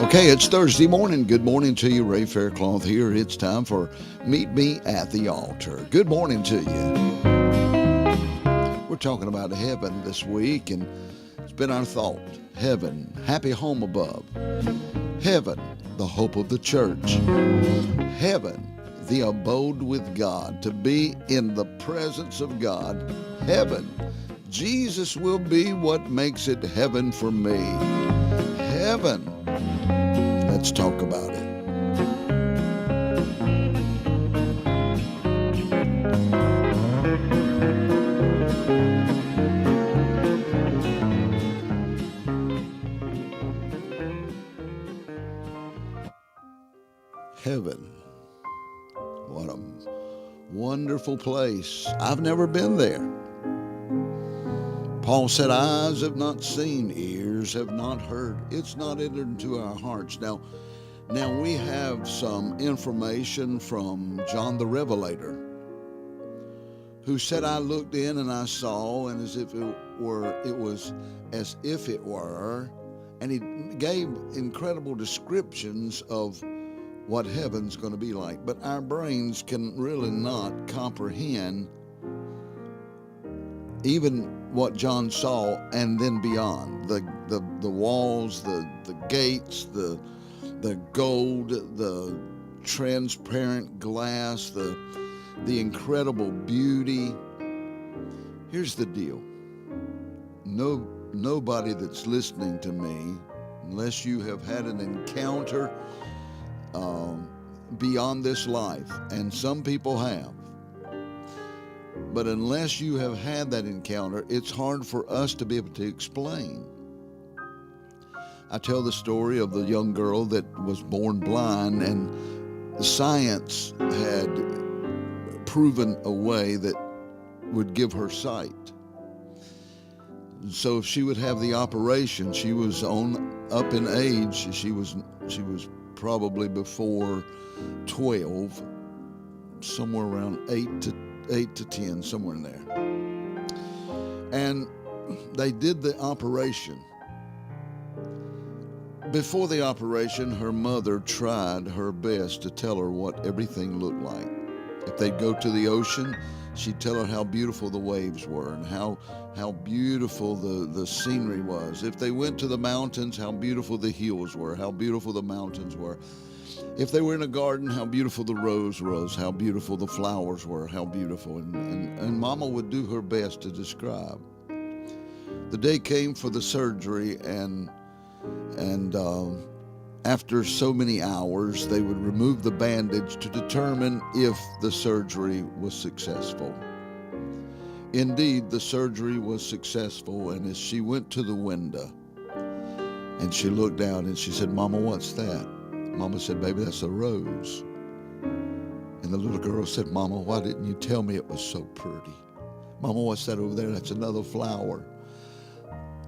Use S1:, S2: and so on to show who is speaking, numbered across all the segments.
S1: Okay, it's Thursday morning. Good morning to you. Ray Faircloth here. It's time for Meet Me at the Altar. Good morning to you. We're talking about heaven this week, and it's been our thought. Heaven, happy home above. Heaven, the hope of the church. Heaven, the abode with God, to be in the presence of God. Heaven, Jesus will be what makes it heaven for me. Heaven. Let's talk about it. Heaven. What a wonderful place. I've never been there. Paul said, eyes have not seen, ears have not heard. It's not entered into our hearts. Now we have some information from John the Revelator, who said, I looked in and I saw, and it was as if it were, and he gave incredible descriptions of what heaven's going to be like. But our brains can really not comprehend even what John saw and then beyond. The walls, the gates, the gold, the transparent glass, the incredible beauty. Here's the deal. Nobody that's listening to me, unless you have had an encounter beyond this life, and some people have, but unless you have had that encounter, it's hard for us to be able to explain. I tell the story of the young girl that was born blind, and science had proven a way that would give her sight. So if she would have the operation, she was up in age. She was probably before 12, somewhere around 8 to 10, somewhere in there. And they did the operation. Before the operation, her mother tried her best to tell her what everything looked like. If they'd go to the ocean, she'd tell her how beautiful the waves were and how beautiful the scenery was. If they went to the mountains, how beautiful the hills were, how beautiful the mountains were. If they were in a garden, how beautiful the rose was, how beautiful the flowers were, how beautiful. And Mama would do her best to describe. The day came for the surgery, and after so many hours, they would remove the bandage to determine if the surgery was successful. Indeed, the surgery was successful, and as she went to the window and she looked out and she said, Mama, what's that? Mama said, baby, that's a rose. And the little girl said, Mama, why didn't you tell me it was so pretty? Mama, what's that over there? That's another flower.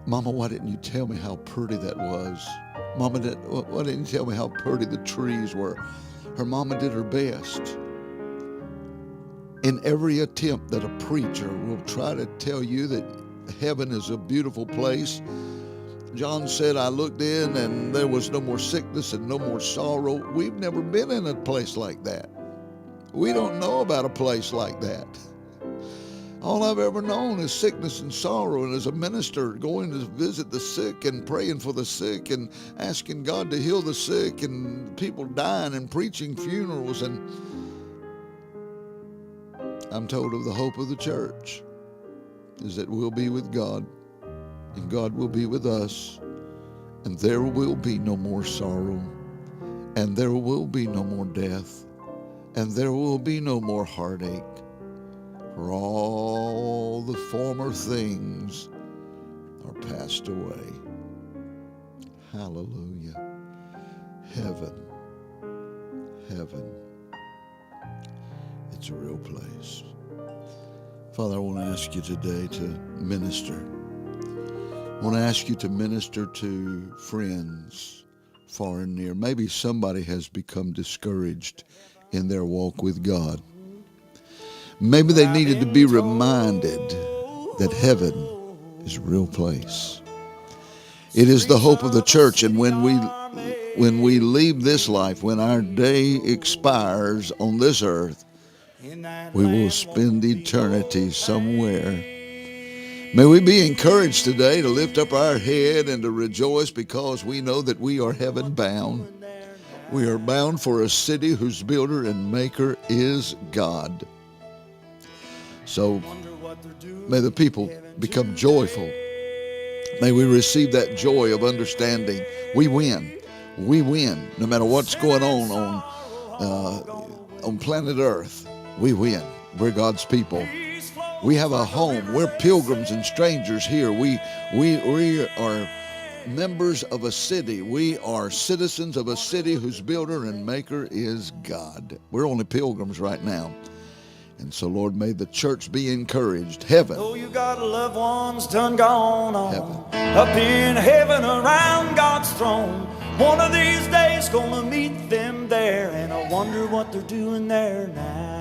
S1: Mama, why didn't you tell me how pretty that was? Mama, why didn't you tell me how pretty the trees were? Her mama did her best. In every attempt that a preacher will try to tell you that heaven is a beautiful place, John said, I looked in and there was no more sickness and no more sorrow. We've never been in a place like that. We don't know about a place like that. All I've ever known is sickness and sorrow, and as a minister going to visit the sick and praying for the sick and asking God to heal the sick and people dying and preaching funerals. And I'm told of the hope of the church is that we'll be with God and God will be with us, and there will be no more sorrow, and there will be no more death, and there will be no more heartache. For all the former things are passed away. Hallelujah. Heaven. Heaven. It's a real place. Father, I want to ask you today to minister. I want to ask you to minister to friends far and near. Maybe somebody has become discouraged in their walk with God. Maybe they needed to be reminded that heaven is a real place. It is the hope of the church, and when we when we leave this life, when our day expires on this earth, we will spend eternity somewhere. May we be encouraged today to lift up our head and to rejoice because we know that we are heaven bound. We are bound for a city whose builder and maker is God. So may the people become joyful. May we receive that joy of understanding. We win. We win. No matter what's going on planet Earth, we win. We're God's people. We have a home. We're pilgrims and strangers here. We are members of a city. We are citizens of a city whose builder and maker is God. We're only pilgrims right now. And so, Lord, may the church be encouraged. Heaven.
S2: Oh, you got loved ones done gone on.
S1: Heaven.
S2: Up in heaven around God's throne. One of these days gonna meet them there, and I wonder what they're doing there now.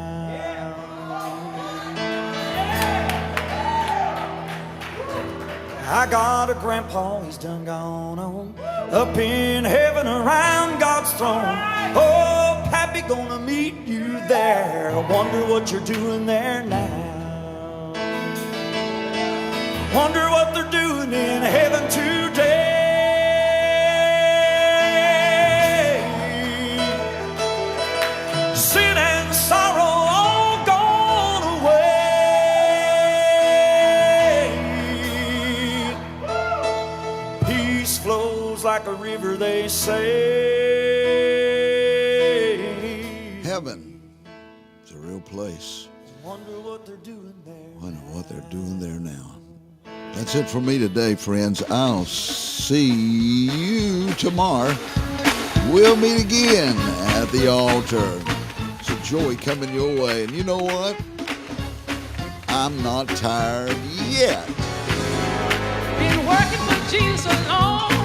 S2: I got a grandpa, he's done gone on. Up in heaven around God's throne. Oh, Pappy, gonna meet you there. I wonder what you're doing there now. Wonder what they're doing in heaven today. Sin and sorrow all gone away. Peace flows like a river, they say.
S1: Heaven is a real place.
S2: Wonder what they're doing there.
S1: Wonder what they're doing there now. That's it for me today, friends. I'll see you tomorrow. We'll meet again at the altar. It's a joy coming your way. And you know what? I'm not tired yet.
S3: Been working for Jesus a long